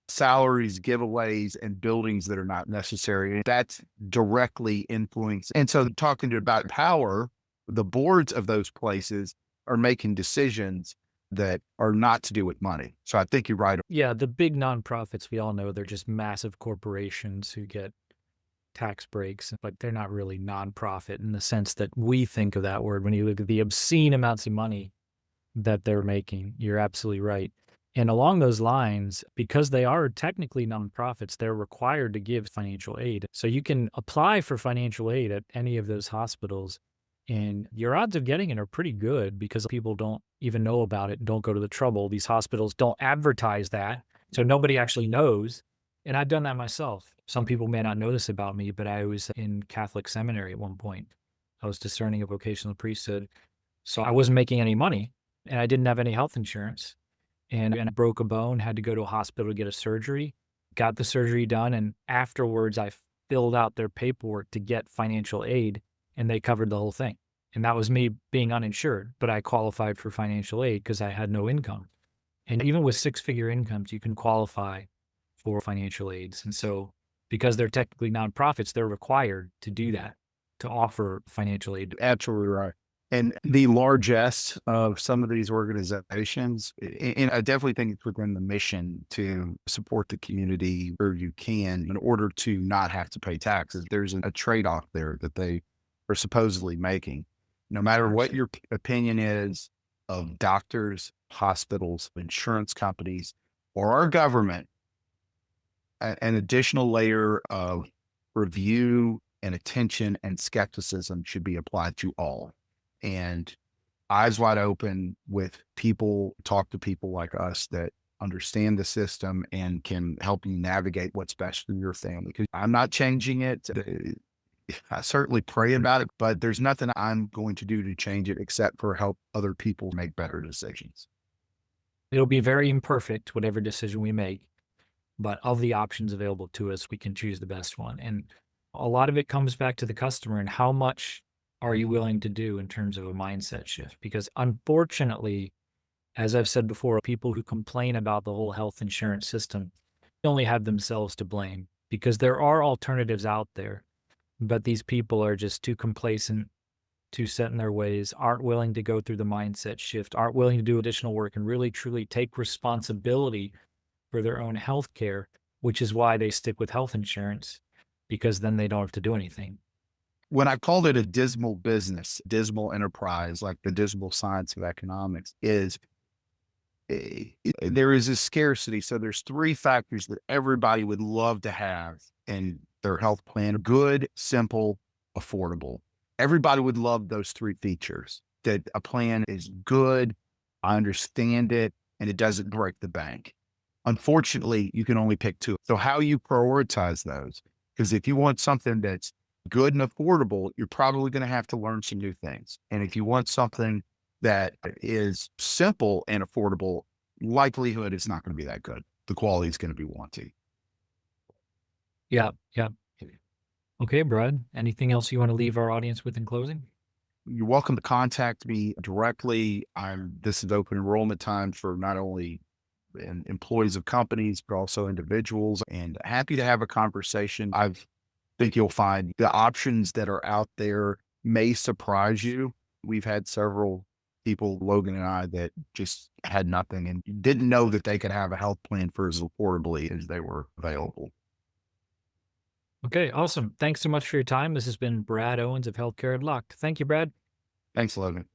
salaries, giveaways, and buildings that are not necessary. That's directly influenced. And so talking to about power, the boards of those places are making decisions that are not to do with money. So I think you're right. Yeah, the big nonprofits, we all know they're just massive corporations who get tax breaks, but they're not really nonprofit in the sense that we think of that word. When you look at the obscene amounts of money that they're making, you're absolutely right. And along those lines, because they are technically nonprofits, they're required to give financial aid. So you can apply for financial aid at any of those hospitals. And your odds of getting it are pretty good because people don't even know about it and don't go to the trouble. These hospitals don't advertise that. So nobody actually knows. And I've done that myself. Some people may not know this about me, but I was in Catholic seminary at one point. I was discerning a vocational priesthood. So I wasn't making any money and I didn't have any health insurance. And I broke a bone, had to go to a hospital to get a surgery, got the surgery done. And afterwards, I filled out their paperwork to get financial aid and they covered the whole thing. And that was me being uninsured, but I qualified for financial aid because I had no income. And even with 6-figure incomes, you can qualify for financial aids. And so because they're technically nonprofits, they're required to do that, to offer financial aid. Absolutely right. And the largesse of some of these organizations, and I definitely think it's within the mission to support the community where you can in order to not have to pay taxes. There's a trade-off there that they are supposedly making. No matter what your opinion is of doctors, hospitals, insurance companies, or our government, an additional layer of review and attention and skepticism should be applied to all. And eyes wide open with people, talk to people like us that understand the system and can help you navigate what's best for your family. Because I'm not changing it. I certainly pray about it, but there's nothing I'm going to do to change it except for help other people make better decisions. It'll be very imperfect, whatever decision we make, but of the options available to us, we can choose the best one. And a lot of it comes back to the customer and how much are you willing to do in terms of a mindset shift? Because unfortunately, as I've said before, people who complain about the whole health insurance system only have themselves to blame because there are alternatives out there, but these people are just too complacent, too set in their ways, aren't willing to go through the mindset shift, aren't willing to do additional work and really truly take responsibility for their own health care, which is why they stick with health insurance because then they don't have to do anything. When I called it a dismal business, dismal enterprise, like the dismal science of economics, is there is a scarcity. So there's three factors that everybody would love to have in their health plan: good, simple, affordable. Everybody would love those three features: that a plan is good, I understand it, and it doesn't break the bank. Unfortunately, you can only pick two. So how you prioritize those? Because if you want something that's good and affordable, you're probably going to have to learn some new things. And if you want something that is simple and affordable, likelihood it's not going to be that good. The quality is going to be wanting. Yeah, yeah. Okay, Brad, anything else you want to leave our audience with in closing? You're welcome to contact me directly. This is open enrollment time for not only employees of companies, but also individuals, and happy to have a conversation. I think you'll find the options that are out there may surprise you. We've had several people, Logan and I, that just had nothing and didn't know that they could have a health plan for as affordably as they were available. Okay, awesome. Thanks so much for your time. This has been Brad Owens of Healthcare Unlocked. Thank you, Brad. Thanks, Logan.